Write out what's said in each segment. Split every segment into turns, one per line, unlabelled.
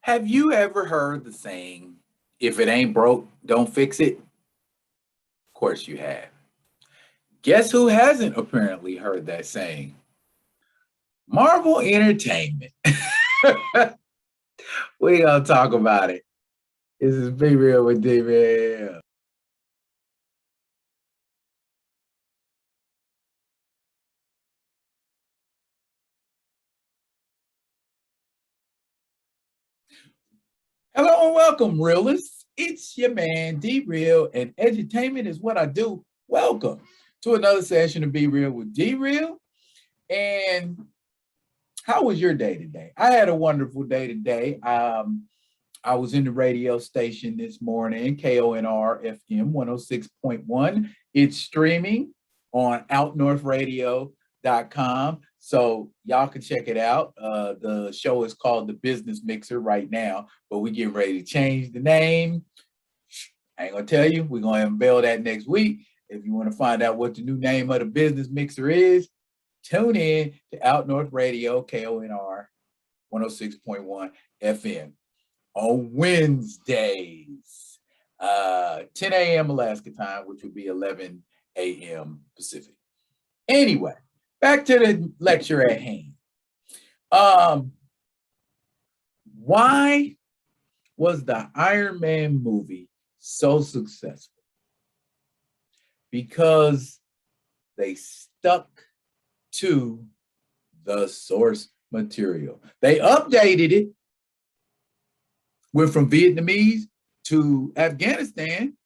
Have you ever heard the saying, if it ain't broke, don't fix it? Of course you have. Guess who hasn't apparently heard that saying? Marvel Entertainment. We gonna talk about it. This is Be Real with D-Real. Hello and welcome, realists. It's your man D-Real, and edutainment is what I do. Welcome to another session of Be Real with D-Real. And how was your day today? I had a wonderful day today. I was in the radio station this morning, KONR FM 106.1. It's streaming on outnorthradio.com. So y'all can check it out. The show is called The Business Mixer right now, but we getting ready to change the name. I ain't gonna tell you. We're gonna unveil that next week. If you want to find out what the new name of the Business Mixer is, tune in to Out North Radio, KONR 106.1 FM on Wednesdays, 10 a.m. Alaska time, which would be 11 a.m. Pacific. Anyway, back to the lecture at hand. Why was the Iron Man movie so successful? Because they stuck to the source material. They updated it, went from Vietnamese to Afghanistan,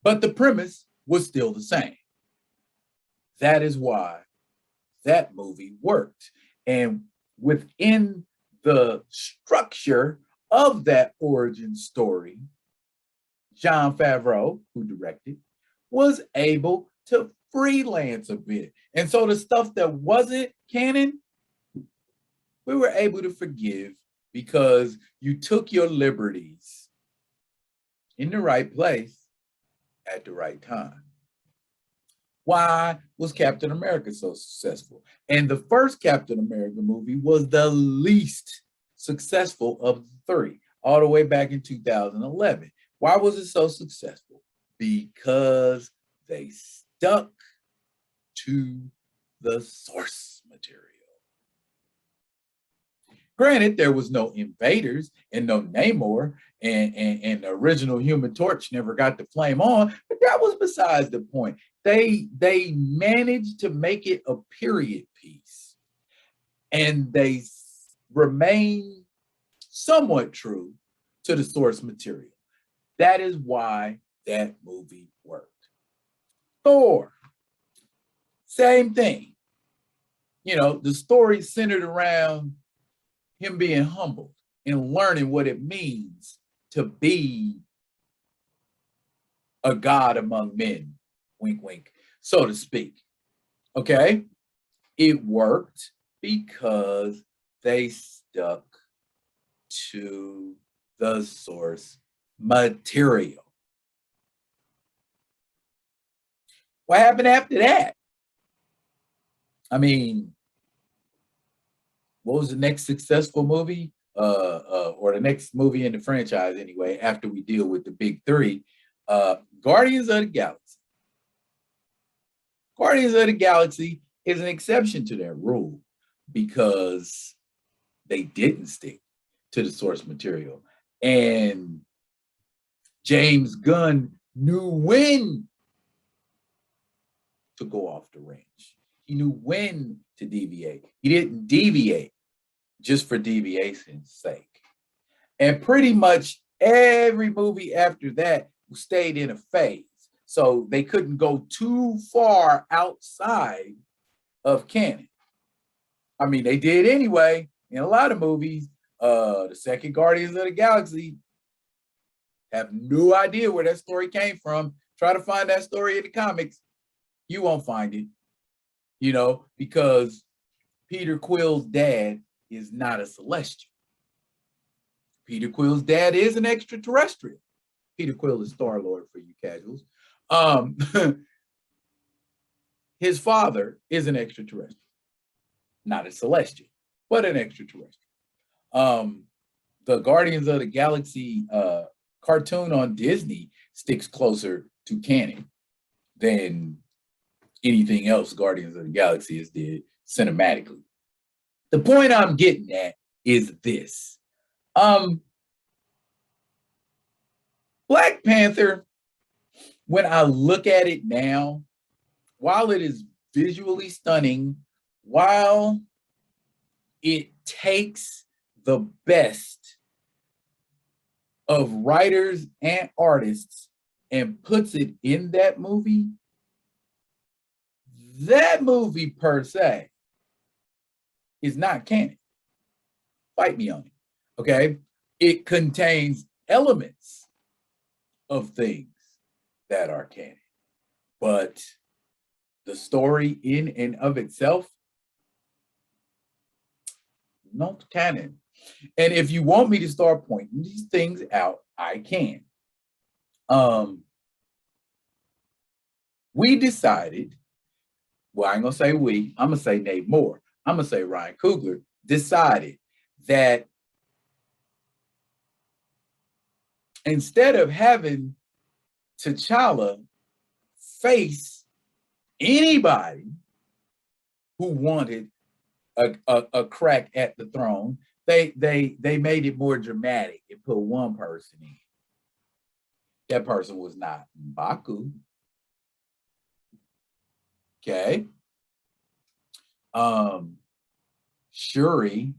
but the premise was still the same. That is why that movie worked. And within the structure of that origin story, Jon Favreau, who directed, was able to freelance a bit. And so the stuff that wasn't canon, we were able to forgive because you took your liberties in the right place at the right time. Why was Captain America so successful? And the first Captain America movie was the least successful of the three, all the way back in 2011. Why was it so successful? Because they stuck to the source material. Granted, there was no invaders and no Namor, and the original Human Torch never got the flame on, but that was besides the point. They managed to make it a period piece, and they remain somewhat true to the source material. That is why that movie worked. Thor, same thing. You know, the story centered around him being humbled and learning what it means to be a god among men, wink, wink, so to speak. Okay? It worked because they stuck to the source material. What happened after that? I mean, what was the next successful movie? Or the next movie in the franchise anyway, after we deal with the big three, Guardians of the Galaxy. Guardians of the Galaxy is an exception to that rule because they didn't stick to the source material. And James Gunn knew when to go off the range. He knew when to deviate. He didn't deviate just for deviation's sake. And pretty much every movie after that stayed in a phase. So they couldn't go too far outside of canon. I mean, they did anyway in a lot of movies. The second Guardians of the Galaxy, have no idea where that story came from. Try to find that story in the comics. You won't find it, you know, because Peter Quill's dad is not a celestial. Peter Quill's dad is an extraterrestrial. Peter Quill is Star-Lord for you casuals. His father is an extraterrestrial, not a celestial, but an extraterrestrial. the Guardians of the Galaxy cartoon on Disney sticks closer to canon than anything else Guardians of the Galaxy has did cinematically. The point I'm getting at is this. Black Panther, when I look at it now, while it is visually stunning, while it takes the best of writers and artists and puts it in that movie per se is not canon. Fight me on it, okay? It contains elements of things that are canon, but the story in and of itself, not canon. And if you want me to start pointing these things out, I can. We decided, well, I ain't gonna say we, I'm gonna say Nate Moore. I'm gonna say Ryan Coogler decided that instead of having T'Challa face anybody who wanted a crack at the throne, they made it more dramatic and put one person in. That person was not M'Baku. Okay. Shuri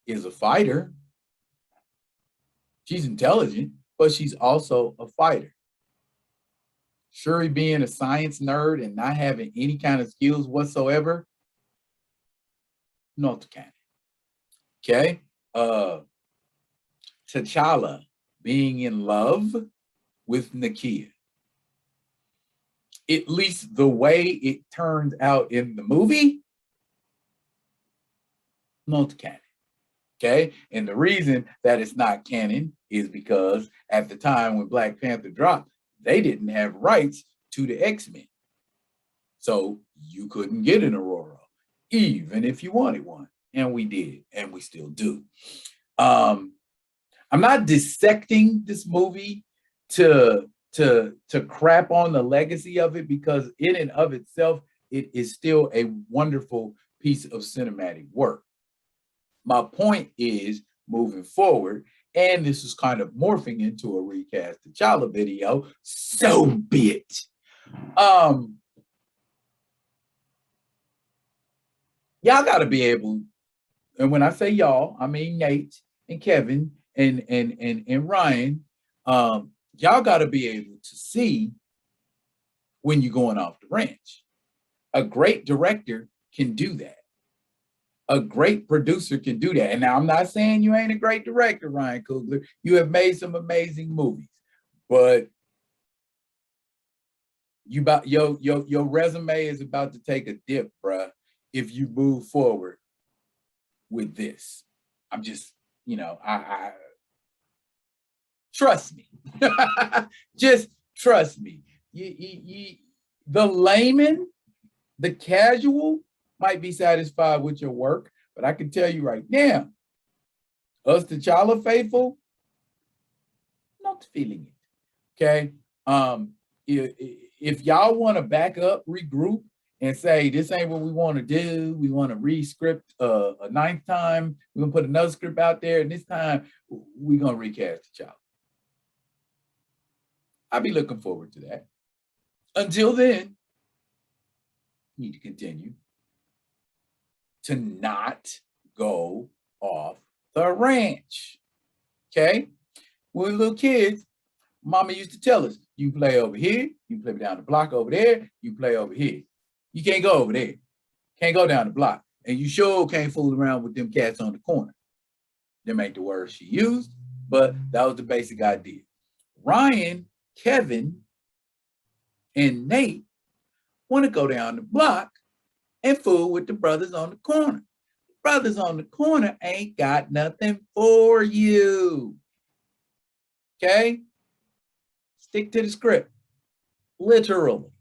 is a fighter. She's intelligent, but she's also a fighter. Shuri being a science nerd and not having any kind of skills whatsoever, not canon. Okay. T'Challa being in love with Nakia. At least the way it turns out in the movie, not canon. Okay. And the reason that it's not canon is because at the time when Black Panther dropped, they didn't have rights to the X-Men. So you couldn't get an Aurora, even if you wanted one. And we did, and we still do. I'm not dissecting this movie to crap on the legacy of it, because in and of itself, it is still a wonderful piece of cinematic work. My point is, moving forward, and this is kind of morphing into a recast T'Challa video, so be it. Y'all got to be able, and when I say y'all, I mean Nate and Kevin and Ryan, y'all got to be able to see when you're going off the ranch. A great director can do that. A great producer can do that. And now I'm not saying you ain't a great director, Ryan Coogler. You have made some amazing movies, but your resume is about to take a dip, bruh, if you move forward with this. I'm just, I trust me. Just trust me. The layman, the casual might be satisfied with your work, but I can tell you right now, us T'Challa faithful, not feeling it. Okay. If y'all want to back up, regroup, and say this ain't what we want to do, we want to re-script a ninth time, we're gonna put another script out there, and this time we're gonna recast T'Challa. I'll be looking forward to that. Until then, you need to continue to not go off the ranch. Okay? When we were little kids, Mama used to tell us, you play over here, you play down the block over there, you play over here. You can't go over there. Can't go down the block. And you sure can't fool around with them cats on the corner. Them ain't the words she used, but that was the basic idea. Ryan, Kevin, and Nate want to go down the block and fool with the brothers on the corner. The brothers on the corner ain't got nothing for you. Okay? Stick to the script. Literally.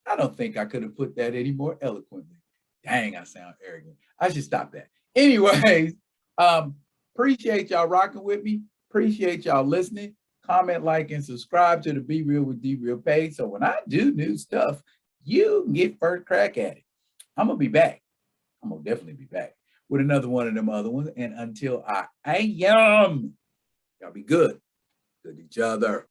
I don't think I could have put that any more eloquently. Dang, I sound arrogant. I should stop that. Anyways, Appreciate y'all rocking with me. Appreciate y'all listening. Comment, like, and subscribe to the Be Real with D Real page. So when I do new stuff, you can get first crack at it. I'm gonna be back. I'm gonna definitely be back with another one of them other ones. And until I am, y'all be good. Good to each other.